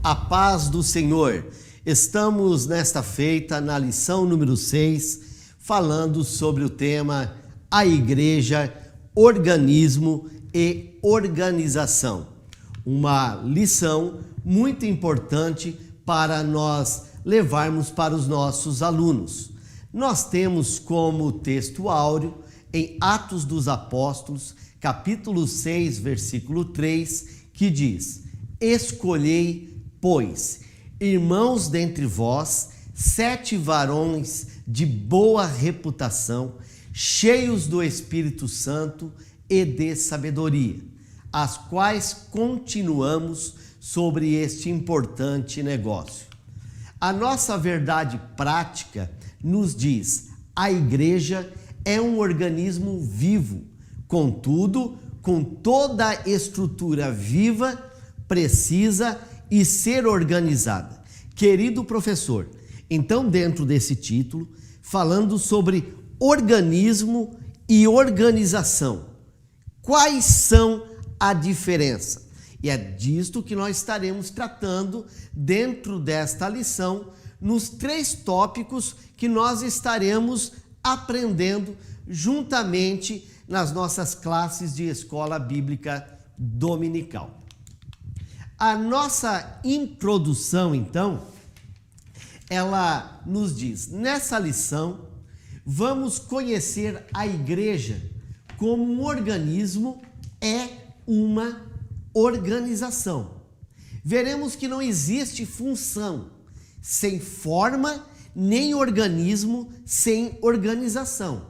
A paz do Senhor. Estamos nesta feita na lição número 6, falando sobre o tema a igreja, organismo e organização. Uma lição muito importante para nós levarmos para os nossos alunos. Nós temos como texto áureo em Atos dos Apóstolos, capítulo 6, versículo 3, que diz: escolhei, pois, irmãos dentre vós, 7 varões de boa reputação, cheios do Espírito Santo e de sabedoria, as quais continuamos sobre este importante negócio. A nossa verdade prática nos diz: a igreja é um organismo vivo, contudo, com toda a estrutura viva, precisa e ser organizada. Querido professor, então dentro desse título, falando sobre organismo e organização, quais são a diferença? E é disto que nós estaremos tratando dentro desta lição, nos 3 tópicos que nós estaremos aprendendo juntamente nas nossas classes de escola bíblica dominical. A nossa introdução, então, ela nos diz: nessa lição, vamos conhecer a igreja como um organismo, é uma organização. Veremos que não existe função sem forma, nem organismo sem organização.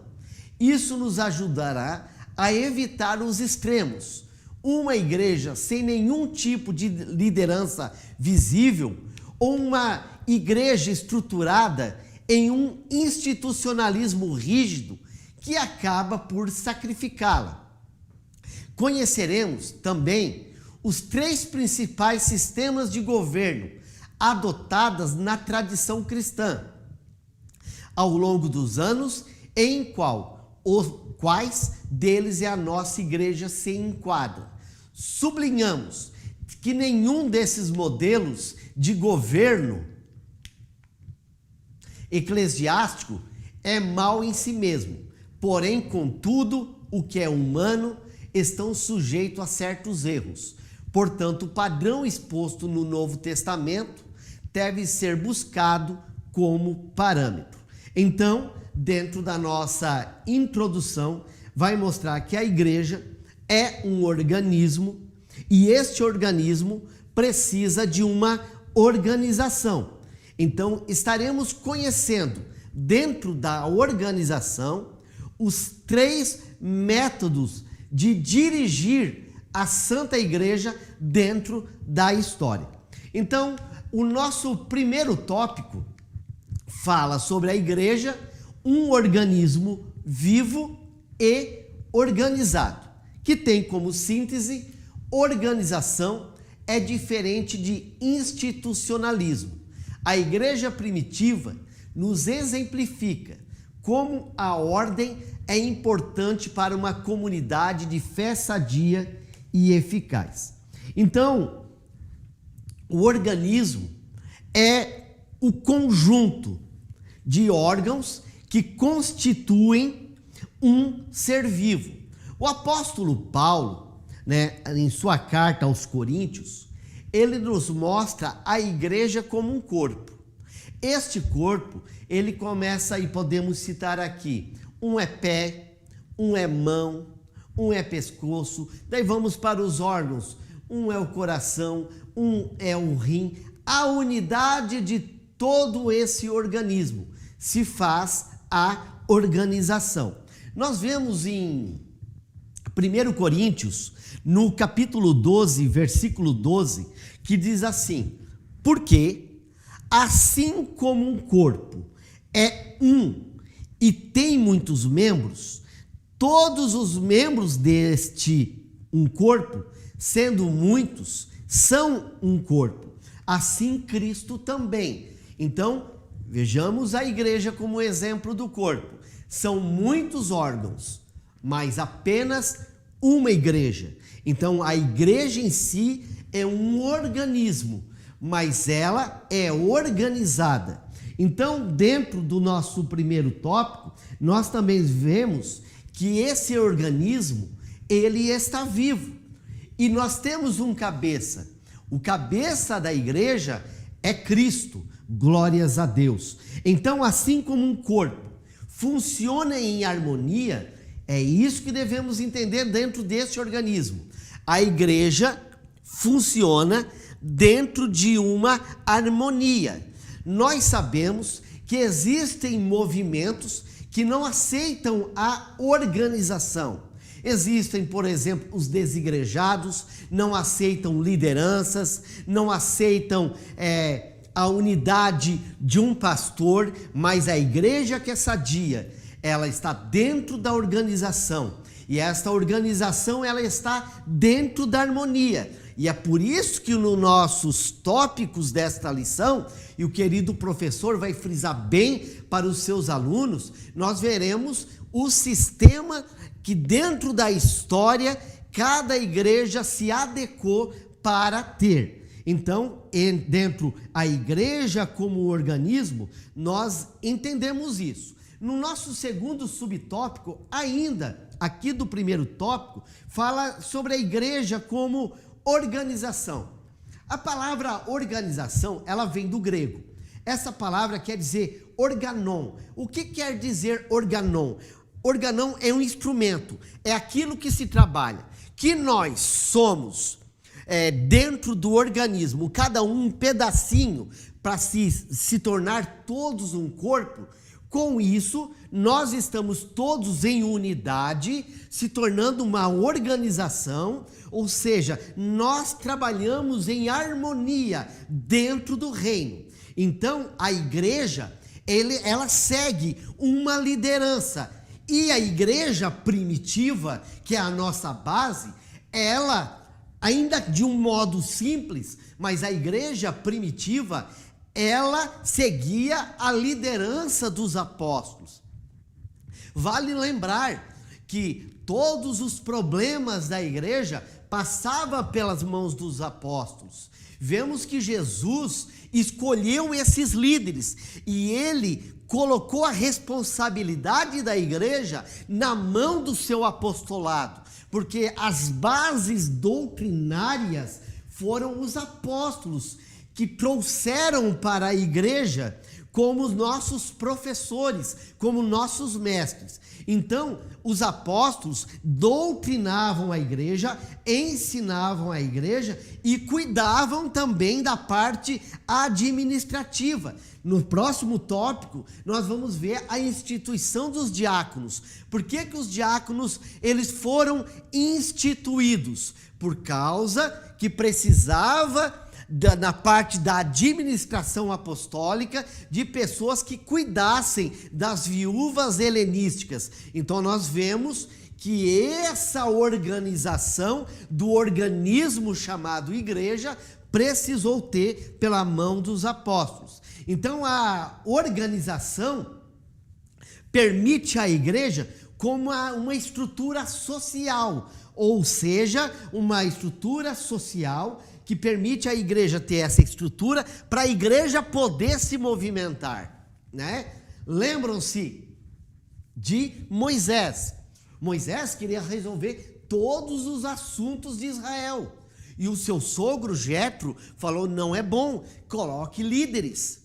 Isso nos ajudará a evitar os extremos. Uma igreja sem nenhum tipo de liderança visível ou uma igreja estruturada em um institucionalismo rígido que acaba por sacrificá-la. Conheceremos também os 3 principais sistemas de governo adotados na tradição cristã ao longo dos anos, em quais deles a nossa igreja se enquadra. Sublinhamos que nenhum desses modelos de governo eclesiástico é mau em si mesmo, porém, contudo, o que é humano estão sujeitos a certos erros. Portanto, o padrão exposto no Novo Testamento deve ser buscado como parâmetro. Então, dentro da nossa introdução, vai mostrar que a igreja é um organismo e este organismo precisa de uma organização. Então, estaremos conhecendo dentro da organização os 3 métodos de dirigir a Santa Igreja dentro da história. Então, o nosso primeiro tópico fala sobre a igreja, um organismo vivo e organizado, que tem como síntese: organização é diferente de institucionalismo. A igreja primitiva nos exemplifica como a ordem é importante para uma comunidade de fé sadia e eficaz. Então, o organismo é o conjunto de órgãos que constituem um ser vivo. O apóstolo Paulo, em sua carta aos Coríntios, ele nos mostra a igreja como um corpo. Este corpo, ele começa, e podemos citar aqui, um é pé, um é mão, um é pescoço, daí vamos para os órgãos, um é o coração, um é o rim. A unidade de todo esse organismo se faz a organização. Nós vemos em 1 Coríntios, no capítulo 12, versículo 12, que diz assim: porque assim como um corpo é um e tem muitos membros, todos os membros deste um corpo, sendo muitos, são um corpo. Assim Cristo também. Então, vejamos a igreja como exemplo do corpo. São muitos órgãos, mas apenas uma igreja. Então, a igreja em si é um organismo, mas ela é organizada. Então, dentro do nosso primeiro tópico, nós também vemos que esse organismo, ele está vivo. E nós temos um cabeça. O cabeça da igreja é Cristo. Glórias a Deus. Então, assim como um corpo funciona em harmonia, é isso que devemos entender dentro desse organismo. A igreja funciona dentro de uma harmonia. Nós sabemos que existem movimentos que não aceitam a organização. Existem, por exemplo, os desigrejados, não aceitam lideranças, não aceitam a unidade de um pastor, mas a igreja que é sadia, ela está dentro da organização. E esta organização, ela está dentro da harmonia. E é por isso que nos nossos tópicos desta lição, e o querido professor vai frisar bem para os seus alunos, nós veremos o sistema que dentro da história cada igreja se adequou para ter. Então, dentro da igreja como organismo, nós entendemos isso. No nosso segundo subtópico, ainda aqui do primeiro tópico, fala sobre a igreja como organização. A palavra organização, ela vem do grego. Essa palavra quer dizer organon. O que quer dizer organon? Organon é um instrumento, é aquilo que se trabalha, que nós somos dentro do organismo, cada um pedacinho para se tornar todos um corpo. Com isso, nós estamos todos em unidade, se tornando uma organização, ou seja, nós trabalhamos em harmonia dentro do reino. Então, a igreja, ela segue uma liderança. E a igreja primitiva, que é a nossa base, ela, ainda de um modo simples, mas a igreja primitiva, ela seguia a liderança dos apóstolos. Vale lembrar que todos os problemas da igreja passavam pelas mãos dos apóstolos. Vemos que Jesus escolheu esses líderes e ele colocou a responsabilidade da igreja na mão do seu apostolado, porque as bases doutrinárias foram os apóstolos que trouxeram para a igreja como os nossos professores, como nossos mestres. Então, os apóstolos doutrinavam a igreja, ensinavam a igreja e cuidavam também da parte administrativa. No próximo tópico, nós vamos ver a instituição dos diáconos. Por que que os diáconos eles foram instituídos? Por causa que precisava na parte da administração apostólica, de pessoas que cuidassem das viúvas helenísticas. Então nós vemos que essa organização do organismo chamado igreja precisou ter pela mão dos apóstolos. Então a organização permite à igreja como uma estrutura social, ou seja, uma estrutura social que permite a igreja ter essa estrutura para a igreja poder se movimentar, né? Lembram-se de Moisés. Moisés queria resolver todos os assuntos de Israel. E o seu sogro Jetro falou: não é bom, coloque líderes.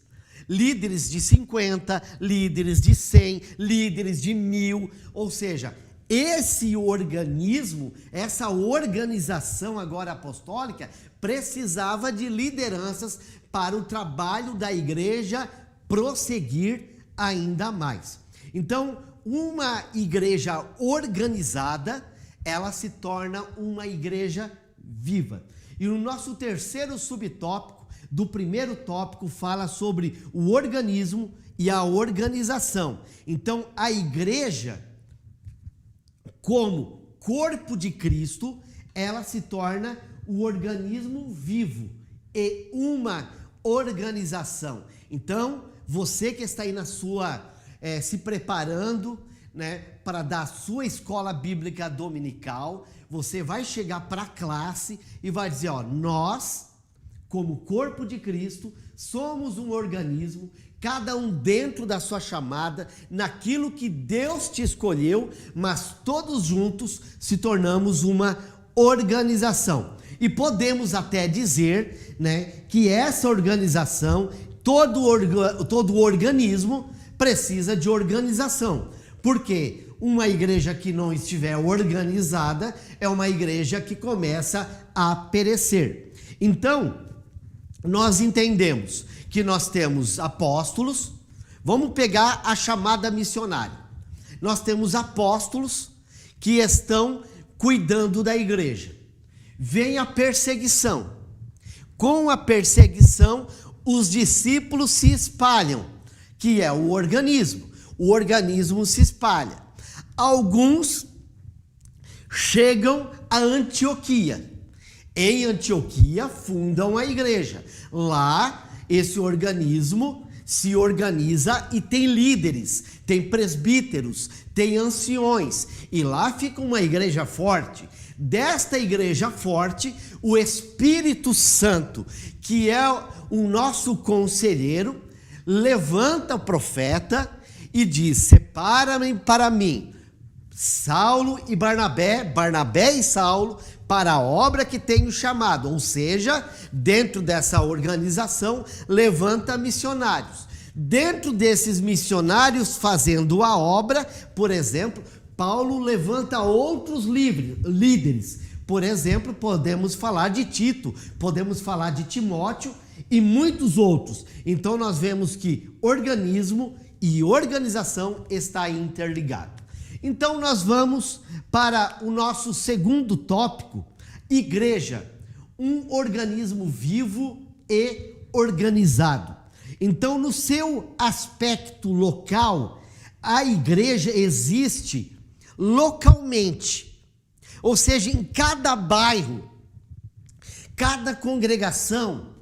Líderes de 50, líderes de 100, líderes de 1000, ou seja, esse organismo, essa organização agora apostólica, precisava de lideranças para o trabalho da igreja prosseguir ainda mais. Então, uma igreja organizada, ela se torna uma igreja viva. E o nosso terceiro subtópico, do primeiro tópico, fala sobre o organismo e a organização. Então, a igreja, como corpo de Cristo, ela se torna o organismo vivo e uma organização. Então, você que está aí na sua, se preparando, né, para dar a sua escola bíblica dominical, você vai chegar para a classe e vai dizer: ó, nós, como corpo de Cristo, somos um organismo, cada um dentro da sua chamada, naquilo que Deus te escolheu, mas todos juntos se tornamos uma organização. E podemos até dizer, né, que essa organização, todo organismo precisa de organização, porque uma igreja que não estiver organizada é uma igreja que começa a perecer. Então, nós entendemos que nós temos apóstolos. Vamos pegar a chamada missionária. Nós temos apóstolos que estão cuidando da igreja. Vem a perseguição. Com a perseguição, os discípulos se espalham, que é o organismo. O organismo se espalha. Alguns chegam a Antioquia. Em Antioquia fundam a igreja. Lá, esse organismo se organiza e tem líderes, tem presbíteros, tem anciões. E lá fica uma igreja forte. Desta igreja forte, o Espírito Santo, que é o nosso conselheiro, levanta o profeta e diz: separa-me para mim Saulo e Barnabé, Barnabé e Saulo, para a obra que tenho chamado. Ou seja, dentro dessa organização, levanta missionários. Dentro desses missionários fazendo a obra, por exemplo, Paulo levanta outros líderes. Por exemplo, podemos falar de Tito, podemos falar de Timóteo e muitos outros. Então nós vemos que organismo e organização está interligado. Então nós vamos para o nosso segundo tópico: igreja, um organismo vivo e organizado. Então, no seu aspecto local, a igreja existe localmente, ou seja, em cada bairro, cada congregação,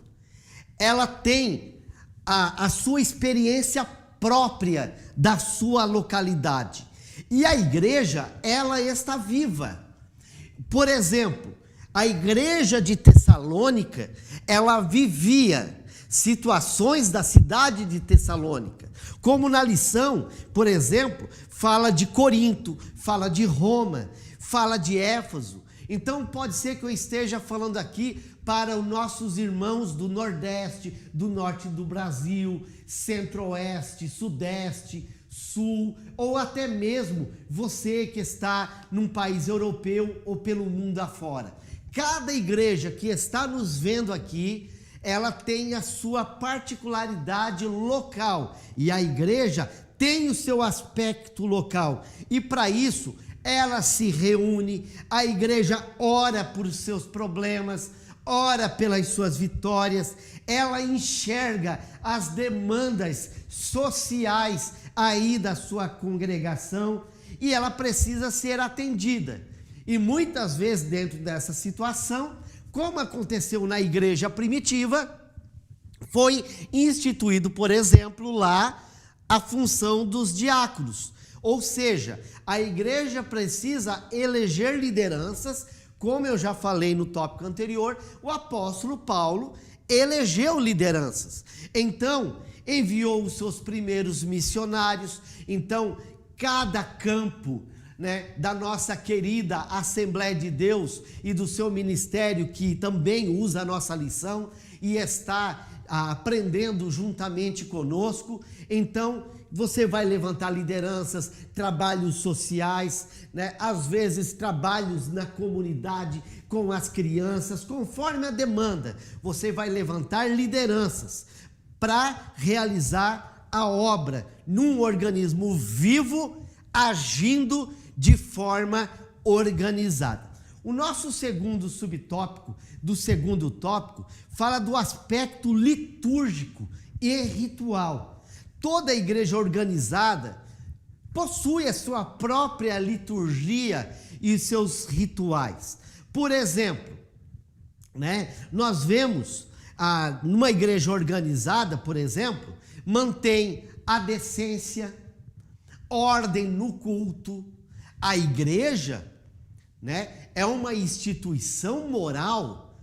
ela tem a sua experiência própria da sua localidade. E a igreja, ela está viva. Por exemplo, a igreja de Tessalônica, ela vivia situações da cidade de Tessalônica. Como na lição, por exemplo, fala de Corinto, fala de Roma, fala de Éfeso. Então pode ser que eu esteja falando aqui para os nossos irmãos do Nordeste, do Norte do Brasil, Centro-Oeste, Sudeste, Sul, ou até mesmo você que está num país europeu ou pelo mundo afora. Cada igreja que está nos vendo aqui, ela tem a sua particularidade local, e a igreja tem o seu aspecto local, e para isso ela se reúne, a igreja ora por seus problemas, ora pelas suas vitórias, ela enxerga as demandas sociais aí da sua congregação e ela precisa ser atendida. E muitas vezes dentro dessa situação, como aconteceu na igreja primitiva, foi instituído, por exemplo, lá a função dos diáconos. Ou seja, a igreja precisa eleger lideranças, como eu já falei no tópico anterior, o apóstolo Paulo elegeu lideranças. Então, enviou os seus primeiros missionários. Então, cada campo, da nossa querida Assembleia de Deus e do seu ministério, que também usa a nossa lição e está aprendendo juntamente conosco. Então, você vai levantar lideranças, trabalhos sociais, às vezes trabalhos na comunidade, com as crianças, conforme a demanda. Você vai levantar lideranças para realizar a obra num organismo vivo, agindo de forma organizada. O nosso segundo subtópico, do segundo tópico, fala do aspecto litúrgico e ritual. Toda igreja organizada possui a sua própria liturgia e seus rituais. Por exemplo, nós vemos numa igreja organizada, por exemplo, mantém a decência, ordem no culto. A igreja, é uma instituição moral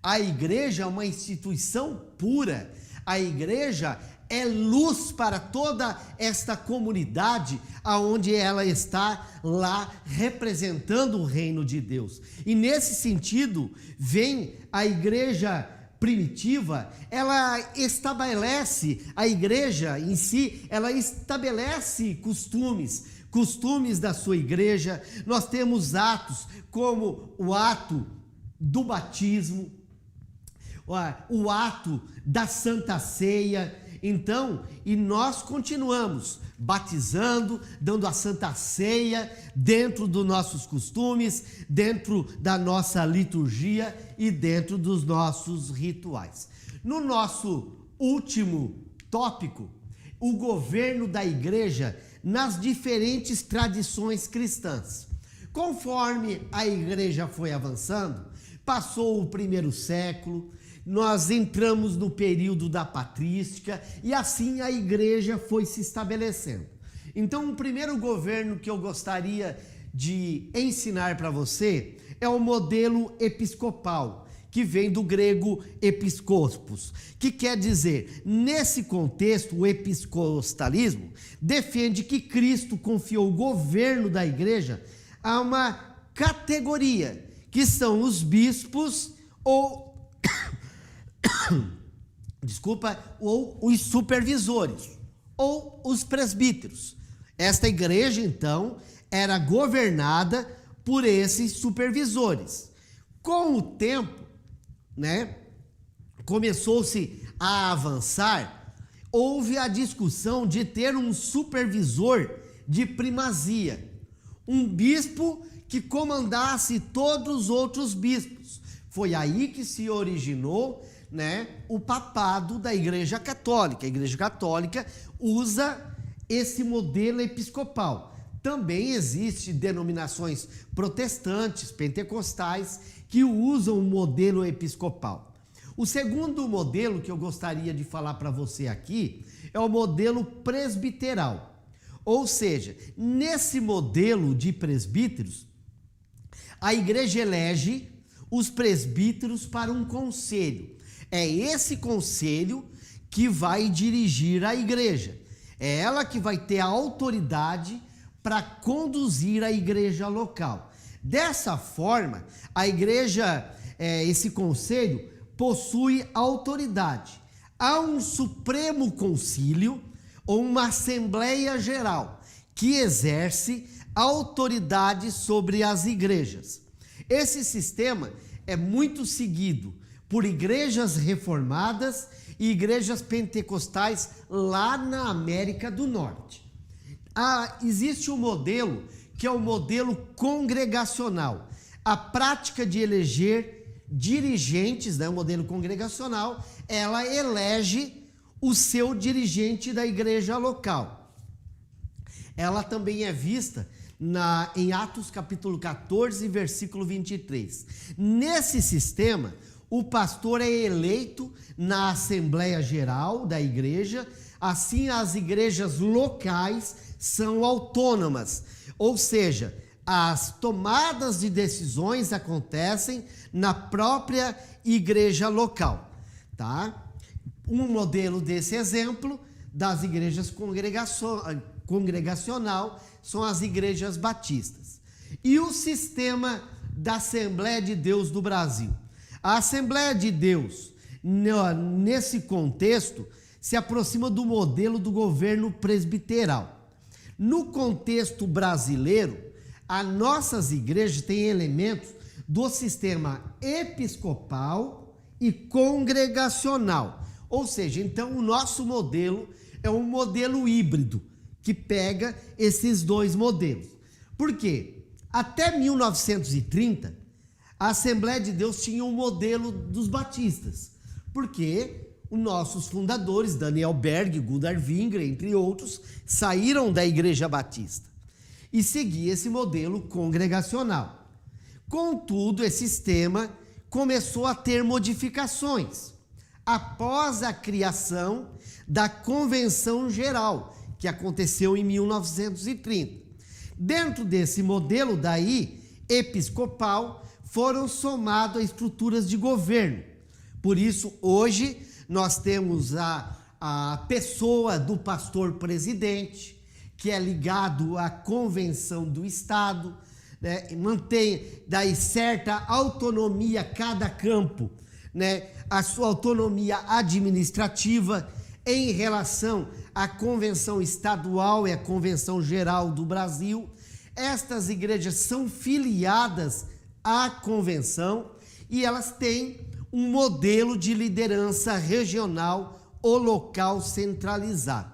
A igreja é uma instituição pura. A igreja é luz para toda esta comunidade aonde ela está lá representando o reino de Deus. E nesse sentido, vem a igreja primitiva, ela estabelece, a igreja em si, ela estabelece costumes da sua igreja. Nós temos atos como o ato do batismo, o ato da Santa Ceia. Então, e nós continuamos batizando, dando a Santa Ceia dentro dos nossos costumes, dentro da nossa liturgia e dentro dos nossos rituais. No nosso último tópico, o governo da igreja nas diferentes tradições cristãs. Conforme a igreja foi avançando, passou o primeiro século, nós entramos no período da patrística e assim a igreja foi se estabelecendo. Então, o primeiro governo que eu gostaria de ensinar para você é o modelo episcopal, que vem do grego episkopos, que quer dizer, nesse contexto, o episcopalismo defende que Cristo confiou o governo da igreja a uma categoria, que são os bispos ou ou os supervisores, ou os presbíteros. Esta igreja, então, era governada por esses supervisores. Com o tempo, começou-se a avançar, houve a discussão de ter um supervisor de primazia, um bispo que comandasse todos os outros bispos. Foi aí que se originou o papado da Igreja Católica. A Igreja Católica usa esse modelo episcopal. Também existem denominações protestantes, pentecostais, que usam o modelo episcopal. O segundo modelo que eu gostaria de falar para você aqui é o modelo presbiteral. Ou seja, nesse modelo de presbíteros, a igreja elege os presbíteros para um conselho. É esse conselho que vai dirigir a igreja. É ela que vai ter a autoridade para conduzir a igreja local. Dessa forma, a igreja, esse conselho, possui autoridade. Há um supremo concílio ou uma assembleia geral que exerce autoridade sobre as igrejas. Esse sistema é muito seguido por igrejas reformadas e igrejas pentecostais lá na América do Norte. Existe um modelo que é o modelo congregacional. A prática de eleger dirigentes, o modelo congregacional, ela elege o seu dirigente da igreja local. Ela também é vista em Atos capítulo 14, versículo 23. Nesse sistema, o pastor é eleito na Assembleia Geral da igreja, assim as igrejas locais são autônomas, ou seja, as tomadas de decisões acontecem na própria igreja local, tá? Um modelo desse exemplo das igrejas congregacional são as igrejas batistas. E o sistema da Assembleia de Deus do Brasil? A Assembleia de Deus, nesse contexto, se aproxima do modelo do governo presbiteral. No contexto brasileiro, as nossas igrejas têm elementos do sistema episcopal e congregacional. Ou seja, então o nosso modelo é um modelo híbrido, que pega esses dois modelos. Por quê? Até 1930, a Assembleia de Deus tinha um modelo dos batistas, porque os nossos fundadores, Daniel Berg, Gunnar Wingre, entre outros, saíram da Igreja Batista e seguia esse modelo congregacional. Contudo, esse sistema começou a ter modificações após a criação da Convenção Geral, que aconteceu em 1930. Dentro desse modelo daí, episcopal, foram somadas estruturas de governo, Por isso, hoje, nós temos a pessoa do pastor presidente, que é ligado à convenção do Estado, né? Mantém daí certa autonomia a cada campo, né? A sua autonomia administrativa em relação à convenção estadual e à convenção geral do Brasil. Estas igrejas são filiadas à convenção e elas têm um modelo de liderança regional ou local centralizado.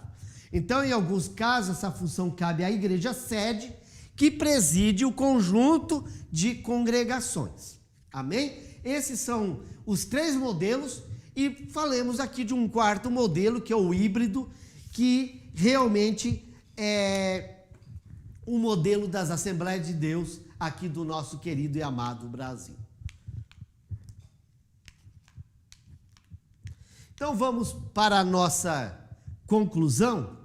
Então, em alguns casos, essa função cabe à igreja sede, que preside o conjunto de congregações. Amém? Esses são os 3 modelos e falemos aqui de um quarto modelo, que é o híbrido, que realmente é o modelo das Assembleias de Deus aqui do nosso querido e amado Brasil. Então vamos para a nossa conclusão.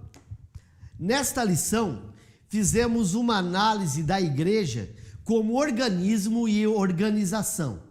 Nesta lição, fizemos uma análise da igreja como organismo e organização.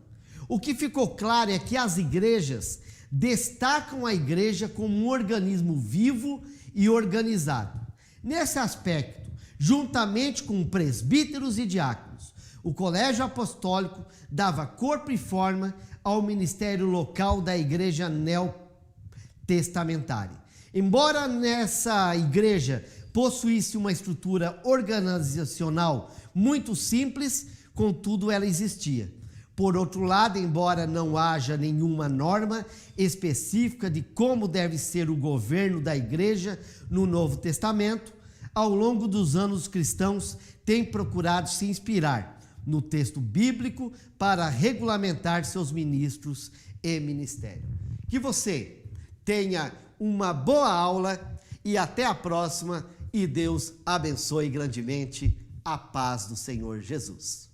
O que ficou claro é que as igrejas destacam a igreja como um organismo vivo e organizado. Nesse aspecto, juntamente com presbíteros e diáconos, o colégio apostólico dava corpo e forma ao ministério local da igreja neotestamentária. Embora nessa igreja possuísse uma estrutura organizacional muito simples, contudo ela existia. Por outro lado, embora não haja nenhuma norma específica de como deve ser o governo da igreja no Novo Testamento, ao longo dos anos os cristãos têm procurado se inspirar no texto bíblico para regulamentar seus ministros e ministério. Que você tenha uma boa aula e até a próxima, e Deus abençoe grandemente. A paz do Senhor Jesus.